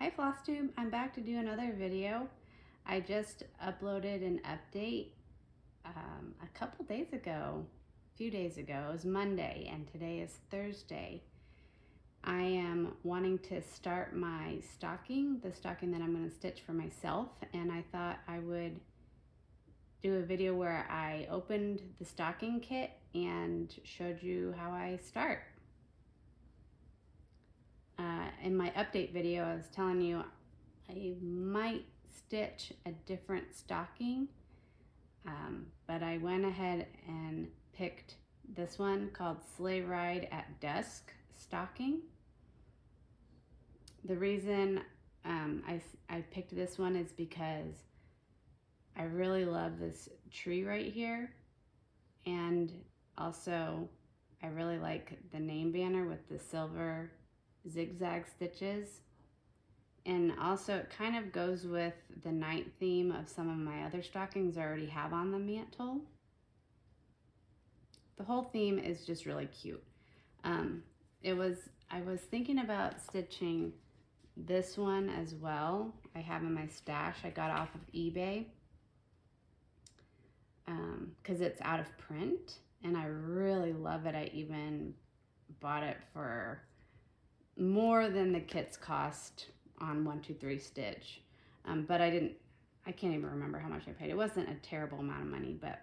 Hi Flosstube, I'm back to do another video. I just uploaded an update a couple days ago, a few days ago. It was Monday and today is Thursday. I am wanting to start my stocking, the stocking that I'm going to stitch for myself, and I thought I would do a video where I opened the stocking kit and showed you how I start. In my update video, I was telling you I might stitch a different stocking, but I went ahead and picked this one called Sleigh Ride at Dusk stocking. The reason I picked this one is because I really love this tree right here, and also I really like the name banner with the silver zigzag stitches, and also it kind of goes with the night theme of some of my other stockings I already have on the mantle. The whole theme is just really cute. I was thinking about stitching this one as well. I have in my stash. I got off of eBay because it's out of print and I really love it. I even bought it for more than the kits cost on 1, 2, 3 Stitch, but I can't even remember how much I paid. It wasn't a terrible amount of money, but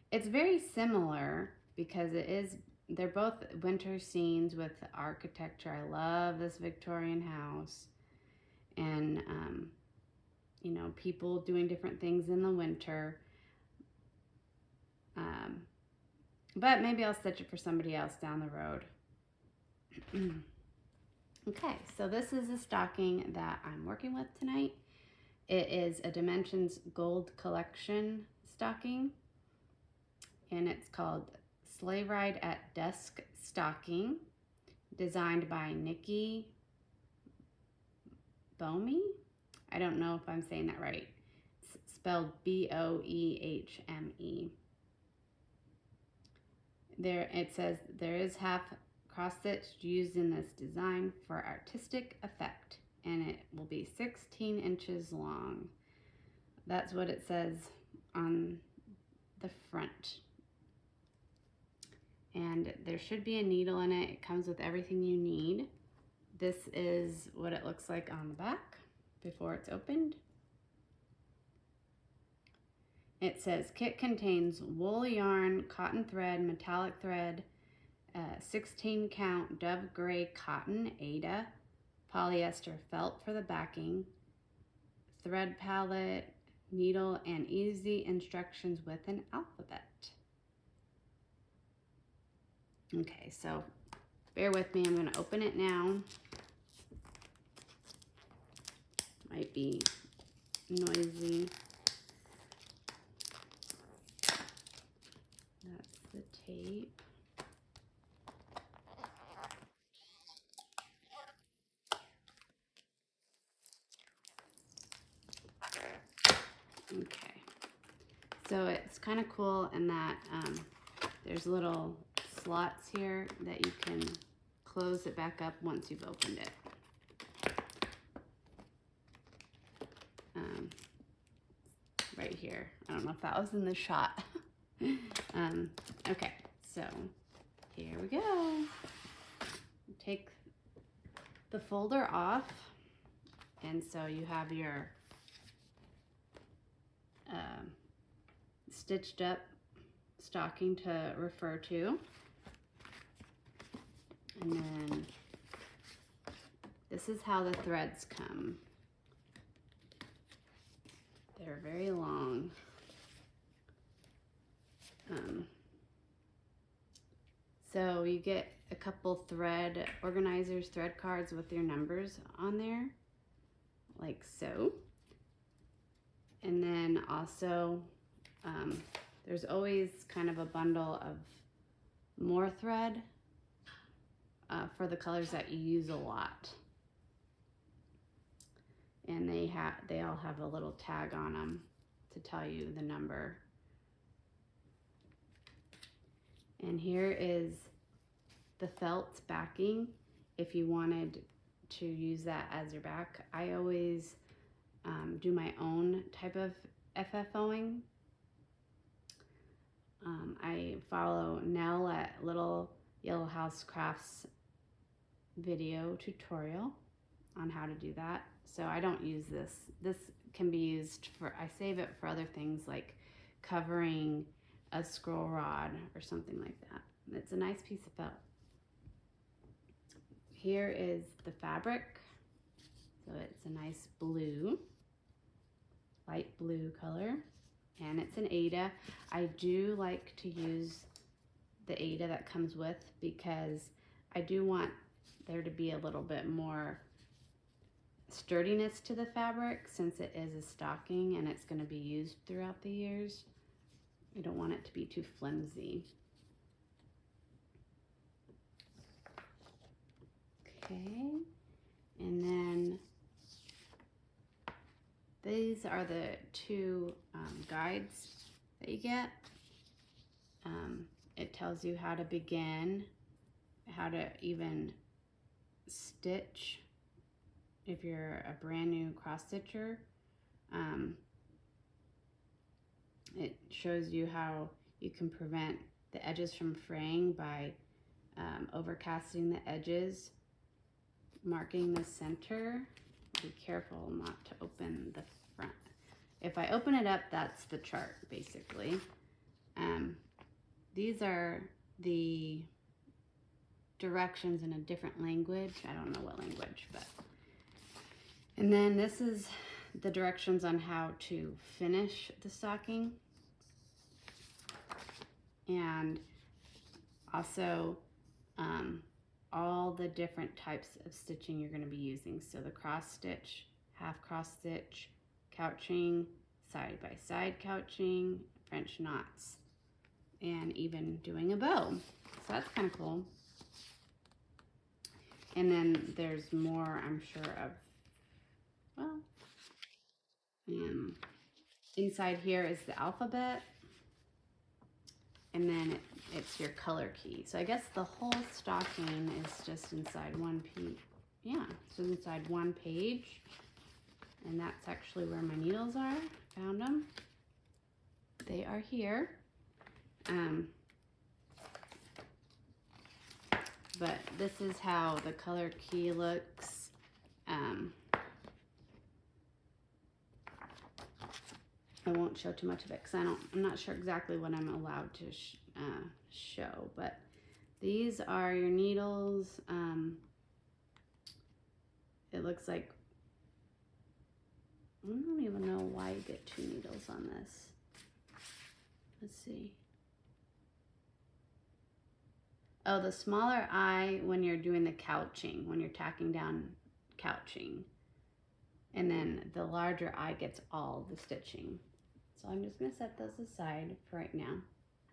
it's very similar because they're both winter scenes with architecture. I love this Victorian house, and you know, people doing different things in the winter. But maybe I'll stitch it for somebody else down the road. Okay, so this is a stocking that I'm working with tonight. It is a Dimensions Gold Collection stocking, and it's called Sleigh Ride at Dusk stocking, designed by Nikki Boehme. I don't know if I'm saying that right. It's spelled B-O-E-H-M-E. There it says there is half cross stitch used in this design for artistic effect, and it will be 16 inches long. That's what it says on the front. And there should be a needle in it. It comes with everything you need. This is what it looks like on the back before it's opened. It says kit contains wool yarn, cotton thread, metallic thread, 16 count dove gray cotton Aida, polyester felt for the backing, thread palette, needle, and easy instructions with an alphabet. Okay, so bear with me, I'm going to open it now. Might be noisy. That's the tape. Okay, so it's kind of cool in that there's little slots here that you can close it back up once you've opened it. Right here. I don't know if that was in the shot. Okay, so here we go. Take the folder off, and so you have your stitched up stocking to refer to, and then this is how the threads come. They're very long. So you get a couple thread organizers, thread cards with your numbers on there, like so. And then also, there's always kind of a bundle of more thread for the colors that you use a lot. And they all have a little tag on them to tell you the number. And here is the felt backing if you wanted to use that as your back. I always do my own type of FFOing. I follow Nell at Little Yellow House Crafts video tutorial on how to do that. So I don't use this. This can be used for, I save it for other things like covering a scroll rod or something like that. It's a nice piece of felt. Here is the fabric. So it's a nice blue, light blue color, and it's an Aida. I do like to use the Aida that comes with because I do want there to be a little bit more sturdiness to the fabric since it is a stocking and it's going to be used throughout the years. I don't want it to be too flimsy. Okay, and then these are the two guides that you get. It tells you how to begin, how to even stitch if you're a brand new cross stitcher. It shows you how you can prevent the edges from fraying by overcasting the edges, marking the center. Be careful not to open the front. If I open it up, that's the chart basically. These are the directions in a different language. I don't know what language, but. And then this is the directions on how to finish the stocking. And also all the different types of stitching you're going to be using. So the cross stitch, half cross stitch, couching, side by side couching, French knots, and even doing a bow. So that's kind of cool. And then there's more, I'm sure, of, well, inside here is the alphabet. And then it's your color key. So I guess the whole stocking is just inside one page. Yeah, so inside one page. And that's actually where my needles are. Found them. They are here. But this is how the color key looks. I won't show too much of it because I'm not sure exactly what I'm allowed to show, but these are your needles. It looks like, I don't even know why you get two needles on this. Let's see. Oh, the smaller eye when you're doing the couching, when you're tacking down couching. And then the larger eye gets all the stitching. So I'm just gonna set those aside for right now.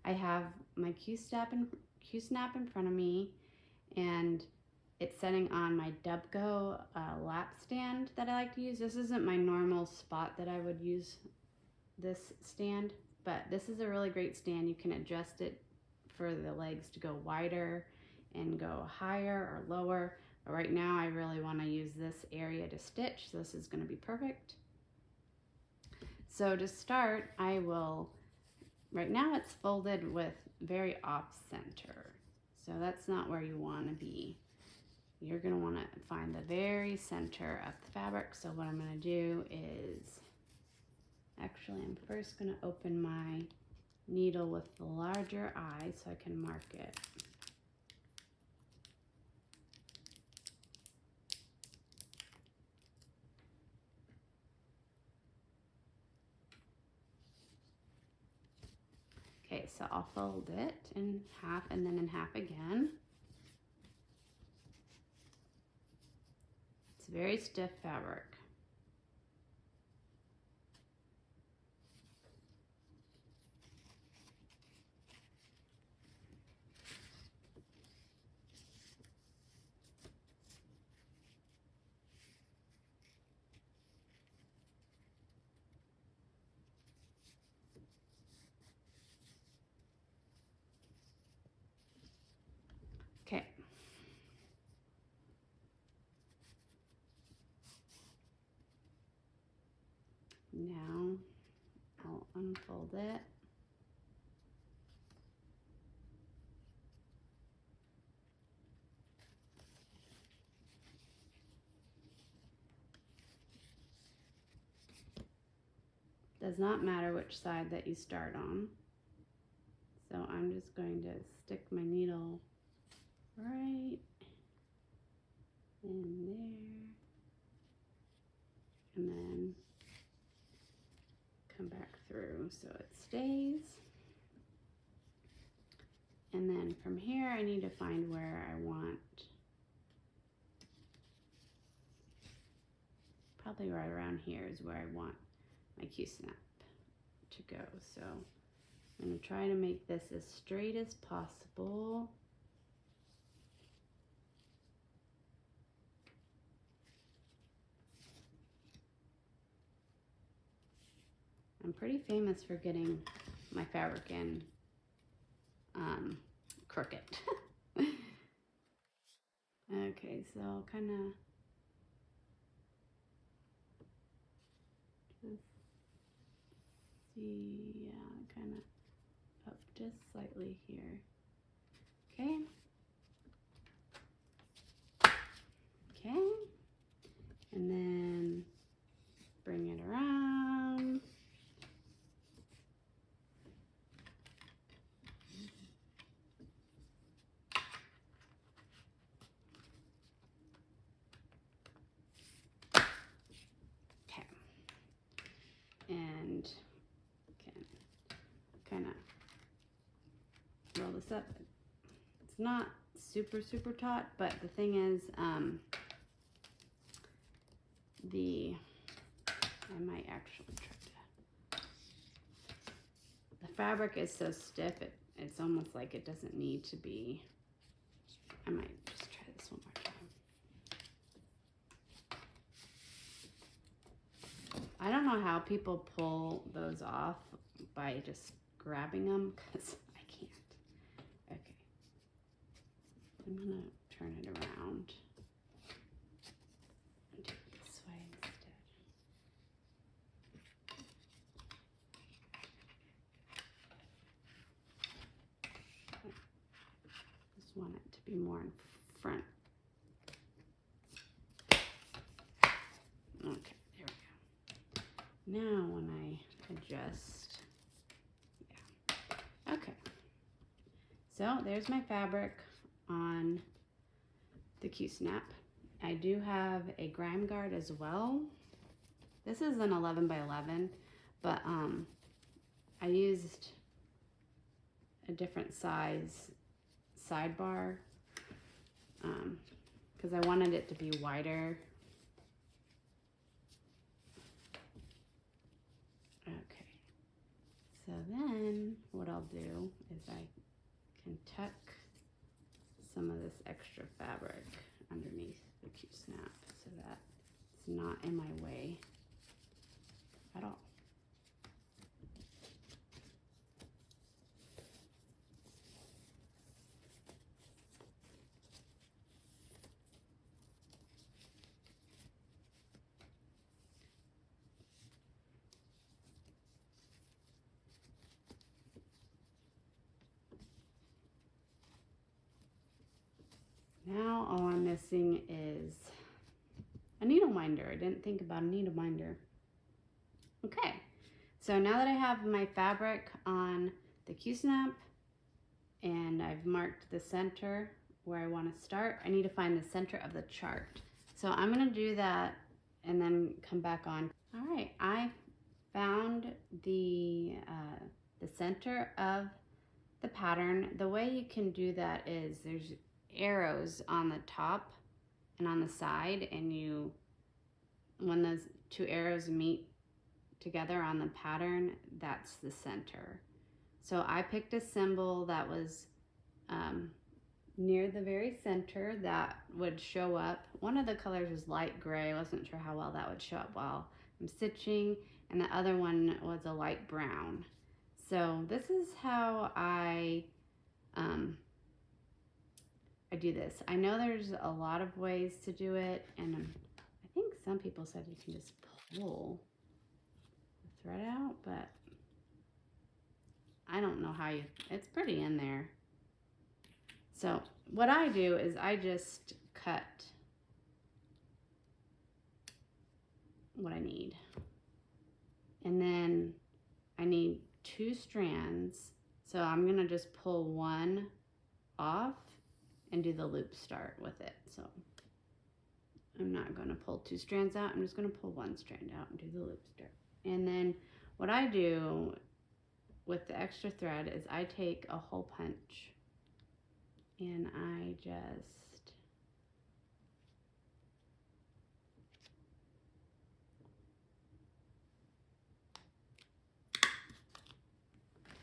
I have my Q-snap in front of me, and it's setting on my Dubco lap stand that I like to use. This isn't my normal spot that I would use this stand, but this is a really great stand. You can adjust it for the legs to go wider and go higher or lower. But right now I really want to use this area to stitch, so this is going to be perfect. So to start, I will, right now it's folded with very off center. So that's not where you want to be. You're going to want to find the very center of the fabric. So what I'm going to do is, actually I'm first going to open my needle with the larger eye so I can mark it. Okay, so I'll fold it in half and then in half again. It's very stiff fabric. Okay. Does not matter which side that you start on. So I'm just going to stick my needle right in there, and then come back through so it stays. And then from here I need to find where I want, probably right around here is where I want my Q-snap to go. So I'm going to try to make this as straight as possible. I'm pretty famous for getting my fabric in crooked. Okay, so I'll kind of just see, yeah, kind of up just slightly here. Okay. Okay. And then bring it around. And can kind of roll this up. It's not super taut, but the thing is, I might actually try to, the fabric is so stiff, it's almost like it doesn't need to be. I might just try this one more time. I don't know how people pull those off by just grabbing them, because I can't. Okay. I'm going to turn it around and do it this way instead. Just want it to be more in front. Okay. Now when I adjust, yeah, okay. So there's my fabric on the Q-snap. I do have a grime guard as well. This is an 11 by 11, but I used a different size sidebar because I wanted it to be wider. So then what I'll do is I can tuck some of this extra fabric underneath the Q-snap so that it's not in my way at all. Now all I'm missing is a needle minder. I didn't think about a needle minder. Okay, so now that I have my fabric on the Q-snap and I've marked the center where I want to start, I need to find the center of the chart. So I'm going to do that and then come back on. All right, I found the center of the pattern. The way you can do that is there's arrows on the top and on the side, and when those two arrows meet together on the pattern, that's the center. So I picked a symbol that was near the very center that would show up. One of the colors was light gray. I wasn't sure how well that would show up while I'm stitching, and the other one was a light brown. So this is how I do this. I know there's a lot of ways to do it, and I think some people said you can just pull the thread out, but I don't know how it's pretty in there. So what I do is I just cut what I need And then I need 2 strands. So I'm gonna just pull one off and do the loop start with it. So I'm not gonna pull 2 strands out. I'm just gonna pull 1 strand out and do the loop start. And then what I do with the extra thread is I take a hole punch and I just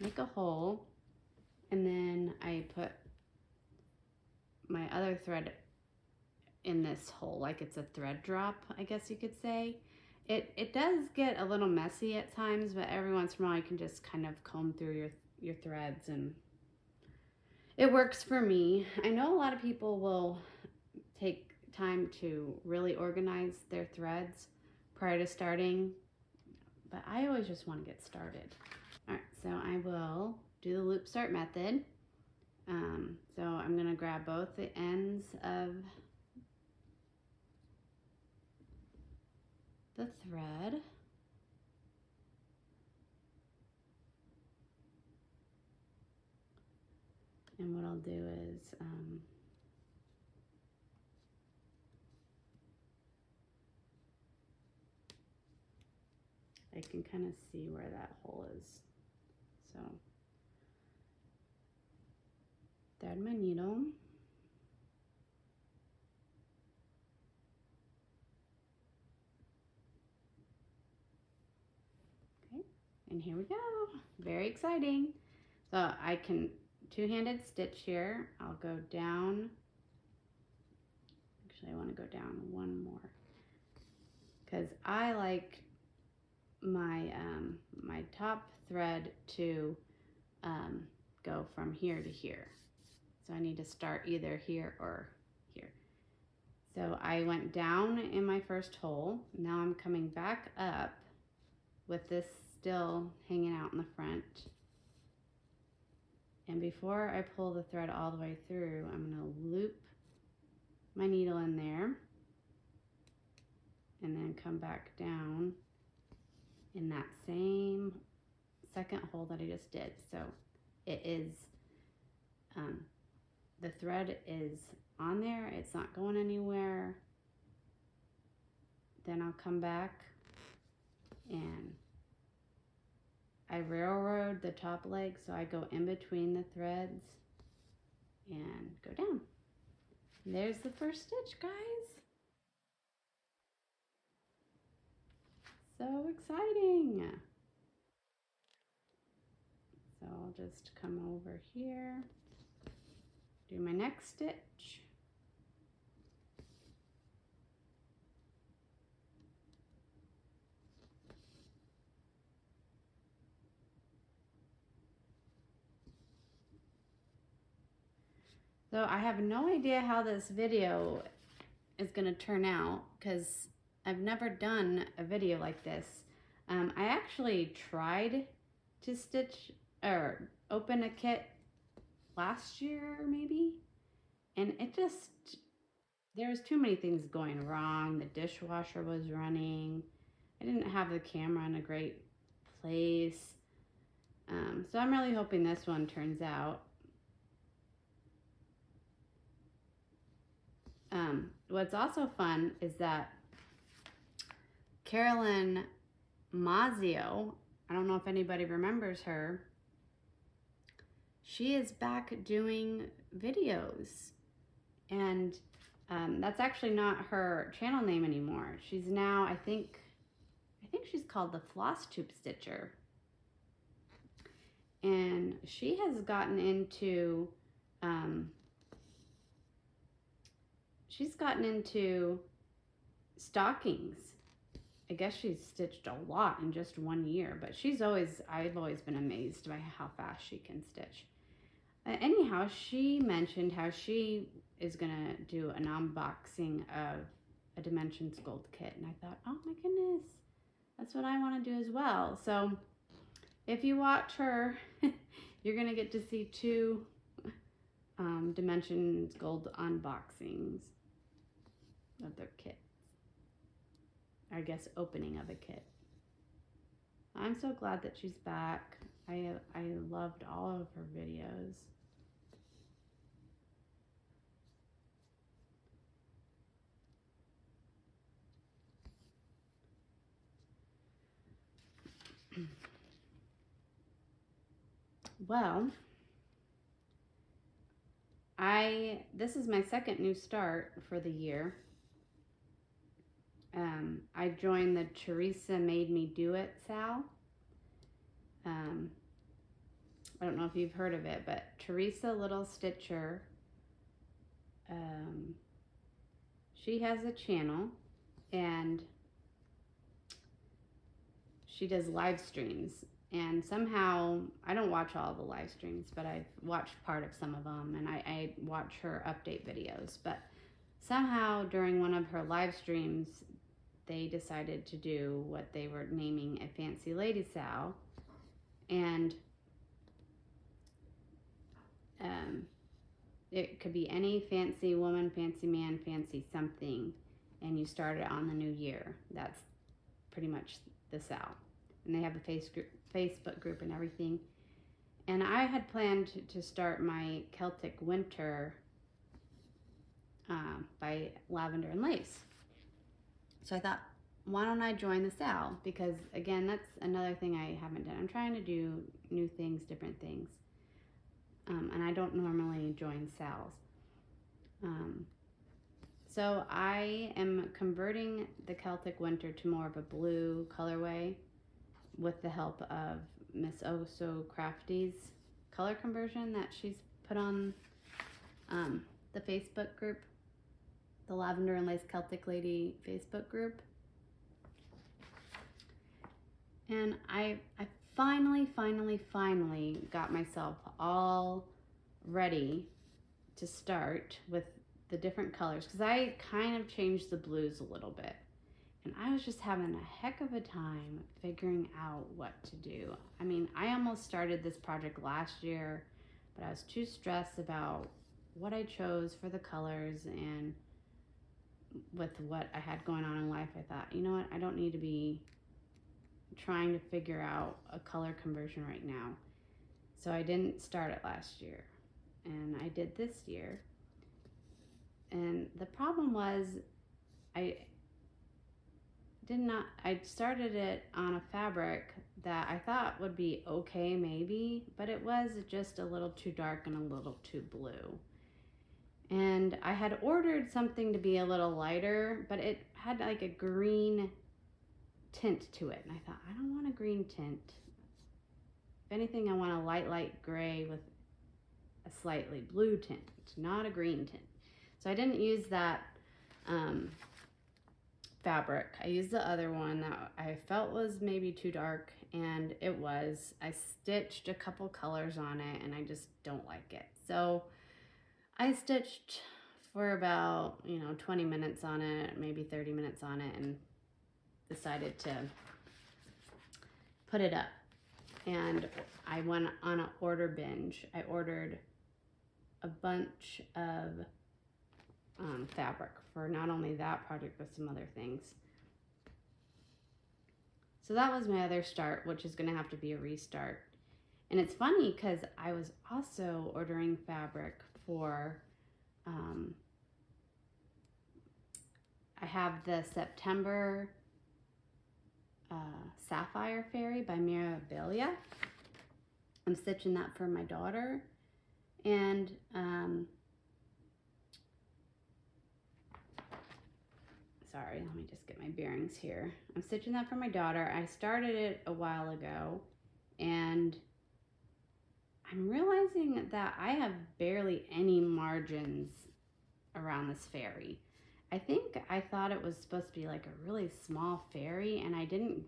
make a hole, and then I put my other thread in this hole like it's a thread drop, I guess you could say. It does get a little messy at times, but every once in a while you can just kind of comb through your threads, and it works for me. I know a lot of people will take time to really organize their threads prior to starting, but I always just want to get started. All right, so I will do the loop start method. So I'm gonna grab both the ends of the thread. And what I'll do is I can kind of see where that hole is. So thread my needle. Okay, and here we go. Very exciting. So I can two-handed stitch here. I'll go down. Actually, I want to go down one more because I like my my top thread to go from here to here. So I need to start either here or here. So I went down in my first hole. Now I'm coming back up with this still hanging out in the front. And before I pull the thread all the way through, I'm gonna loop my needle in there and then come back down in that same second hole that I just did. So it is, the thread is on there, it's not going anywhere. Then I'll come back and I railroad the top leg, so I go in between the threads and go down. There's the first stitch, guys. So exciting. So I'll just come over here, do my next stitch. So I have no idea how this video is going to turn out because I've never done a video like this. I actually tried to stitch or open a kit last year maybe, and it just, there was too many things going wrong. The dishwasher was running. I didn't have the camera in a great place. So I'm really hoping this one turns out. What's also fun is that Carolyn Mazio, I don't know if anybody remembers her, she is back doing videos, and that's actually not her channel name anymore. She's now, I think she's called the Flosstube Stitcher, and she has gotten into stockings. I guess she's stitched a lot in just 1 year, but I've always been amazed by how fast she can stitch. Anyhow, she mentioned how she is gonna do an unboxing of a Dimensions Gold kit, and I thought, oh my goodness, that's what I want to do as well. So if you watch her, you're gonna get to see 2 Dimensions Gold unboxings of their kits. I guess opening of a kit. I'm so glad that she's back. I loved all of her videos. Well, this is my second new start for the year. I joined the Teresa Made Me Do It Sal. I don't know if you've heard of it, but Teresa Little Stitcher, she has a channel and she does live streams. And somehow, I don't watch all the live streams, but I've watched part of some of them, and I watch her update videos. But somehow, during one of her live streams, they decided to do what they were naming a Fancy Lady Sal. And it could be any fancy woman, fancy man, fancy something, and you start it on the new year. That's pretty much the Sal. And they have a Facebook group and everything. And I had planned to start my Celtic Winter by Lavender and Lace. So I thought, why don't I join the Sal? Because again, that's another thing I haven't done. I'm trying to do new things, different things. And I don't normally join Sals. So I am converting the Celtic Winter to more of a blue colorway with the help of Miss Oh So Crafty's color conversion that she's put on the Facebook group, the Lavender and Lace Celtic Lady Facebook group. And I finally got myself all ready to start with the different colors, because I kind of changed the blues a little bit. And I was just having a heck of a time figuring out what to do. I mean, I almost started this project last year, but I was too stressed about what I chose for the colors, and with what I had going on in life, I thought, you know what, I don't need to be trying to figure out a color conversion right now. So I didn't start it last year, and I did this year. And the problem was I started it on a fabric that I thought would be okay maybe, but it was just a little too dark and a little too blue. And I had ordered something to be a little lighter, but it had like a green tint to it. And I thought, I don't want a green tint. If anything, I want a light gray with a slightly blue tint, not a green tint. So I didn't use that fabric. I used the other one that I felt was maybe too dark, and it was. I stitched a couple colors on it, and I just don't like it. So I stitched for about 20 minutes on it, maybe 30 minutes on it, and decided to put it up. And I went on an order binge. I ordered a bunch of fabric for not only that project, but some other things. So that was my other start, which is going to have to be a restart. And it's funny because I was also ordering fabric for, I have the September Sapphire Fairy by Mirabilia. I'm stitching that for my daughter. And sorry, let me just get my bearings here. I'm stitching that for my daughter. I started it a while ago, and I'm realizing that I have barely any margins around this fairy. I think I thought it was supposed to be like a really small fairy, and I didn't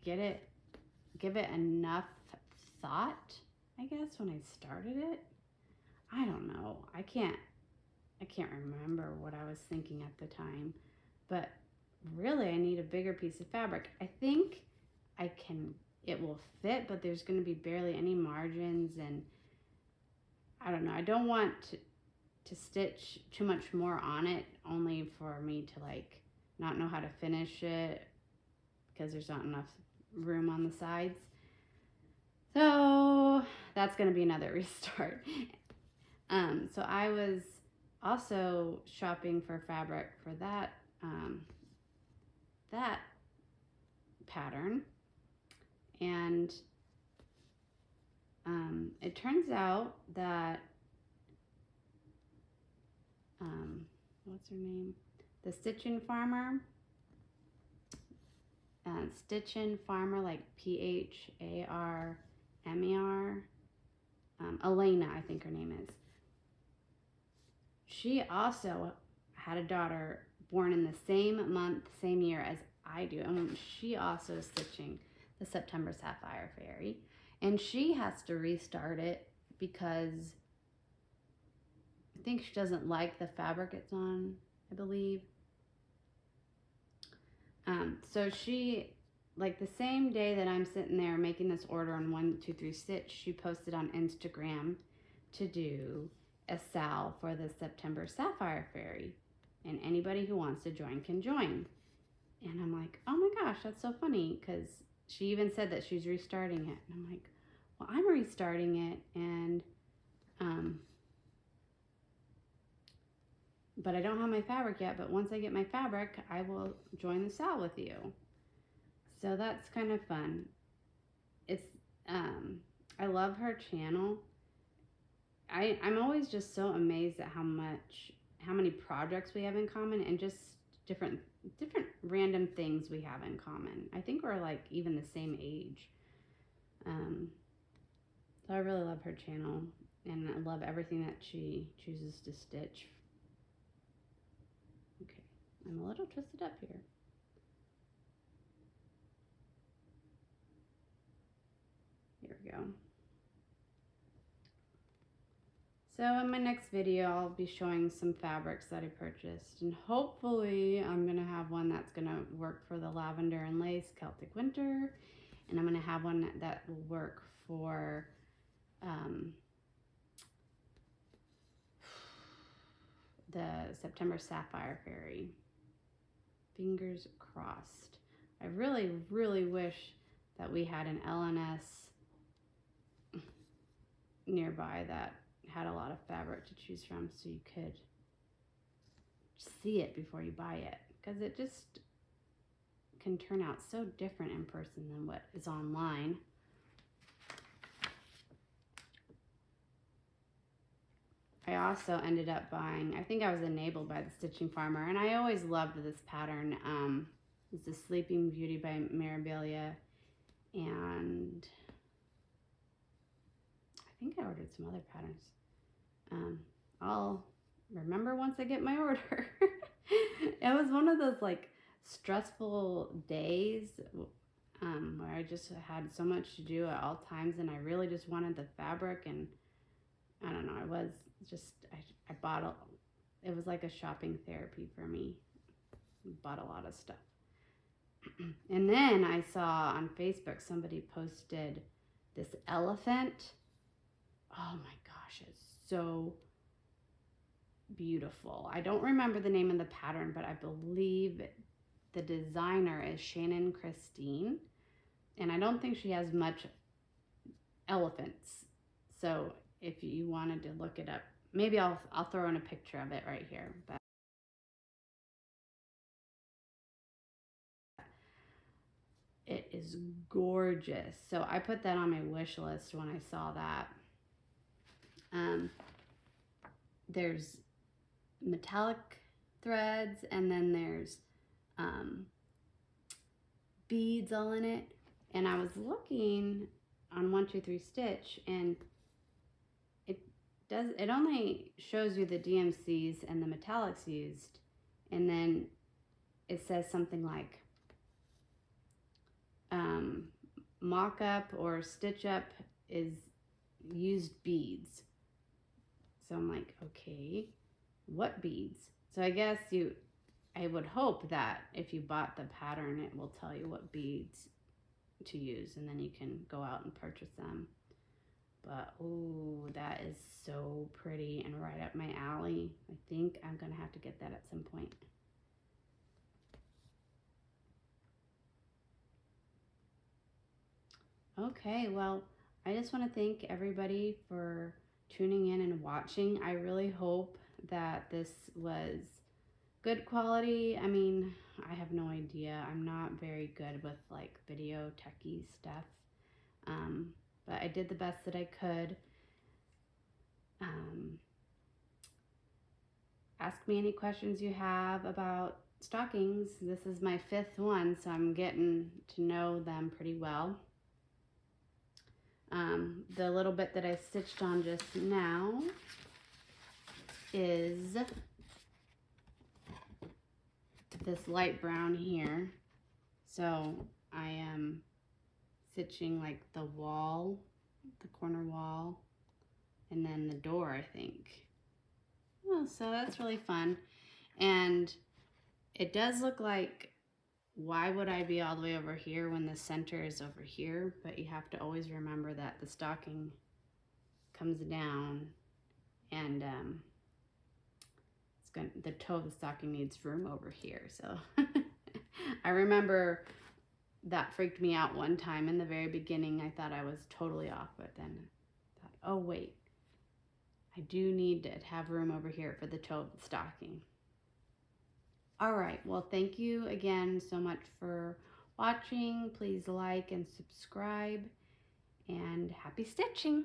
give it enough thought, I guess, when I started it. I don't know. I can't remember what I was thinking at the time. But really, I need a bigger piece of fabric. I think it will fit, but there's going to be barely any margins, and I don't know. I don't want to stitch too much more on it, only for me to like not know how to finish it because there's not enough room on the sides. So that's going to be another restart. So I was also shopping for fabric for that that pattern, and it turns out that what's her name? The Stitchin' Pharmer. Stitchin' Pharmer, like Pharmer. Elena, I think her name is. She also had a daughter born in the same month, same year as I do. And she also is stitching the September Sapphire Fairy. And she has to restart it because I think she doesn't like the fabric it's on, I believe. So she, like the same day that I'm sitting there making this order on 1, 2, 3 Stitch, she posted on Instagram to do a sal for the September Sapphire Fairy. And anybody who wants to join can join. And I'm like, oh my gosh, that's so funny, because she even said that she's restarting it. And I'm like, well, I'm restarting it, and but I don't have my fabric yet, but once I get my fabric, I will join the sal with you. So that's kind of fun. It's I love her channel. I'm always just so amazed at how many projects we have in common, and just different random things we have in common. I think we're like even the same age. So I really love her channel, and I love everything that she chooses to stitch. Okay, I'm a little twisted up here. Here we go. So in my next video, I'll be showing some fabrics that I purchased, and hopefully I'm going to have one that's going to work for the lavender and lace Celtic winter, and I'm going to have one that will work for the September Sapphire Fairy. Fingers crossed. I really, really wish that we had an LNS nearby that had a lot of fabric to choose from, so you could see it before you buy it, because it just can turn out so different in person than what is online. I also ended up buying, I think I was enabled by the Stitching Pharmer, and I always loved this pattern. It's the Sleeping Beauty by Mirabilia, and I think I ordered some other patterns. I'll remember once I get my order. It was one of those like stressful days where I just had so much to do at all times, and I really just wanted the fabric, and I don't know, I was just, I bought it was like a shopping therapy for me. I bought a lot of stuff. And then I saw on Facebook somebody posted this elephant. Oh my gosh, it's so beautiful. I don't remember the name of the pattern, but I believe the designer is Shannon Christine, and I don't think she has much elephants. So if you wanted to look it up, maybe I'll throw in a picture of it right here. But it is gorgeous. So I put that on my wish list when I saw that. There's metallic threads, and then there's beads all in it. And I was looking on 1, 2, 3 Stitch, and it only shows you the DMCs and the metallics used, and then it says something like mock up or stitch up is used beads. So I'm like, okay, what beads? So I guess I would hope that if you bought the pattern, it will tell you what beads to use, and then you can go out and purchase them. But oh, that is so pretty and right up my alley. I think I'm gonna have to get that at some point. Okay, well, I just want to thank everybody for tuning in and watching. I really hope that this was good quality. I mean, I have no idea. I'm not very good with like video techie stuff. Um, but I did the best that I could. Um, ask me any questions you have about stockings. This is my 5th one, so I'm getting to know them pretty well. The little bit that I stitched on just now is this light brown here. So I am stitching like the wall, the corner wall, and then the door, I think. Oh, so that's really fun. And it does look like, why would I be all the way over here when the center is over here? But you have to always remember that the stocking comes down, and the toe of the stocking needs room over here. So I remember that freaked me out one time in the very beginning. I thought I was totally off, but then I thought, oh wait, I do need to have room over here for the toe of the stocking. All right, well, thank you again so much for watching. Please like and subscribe, and happy stitching.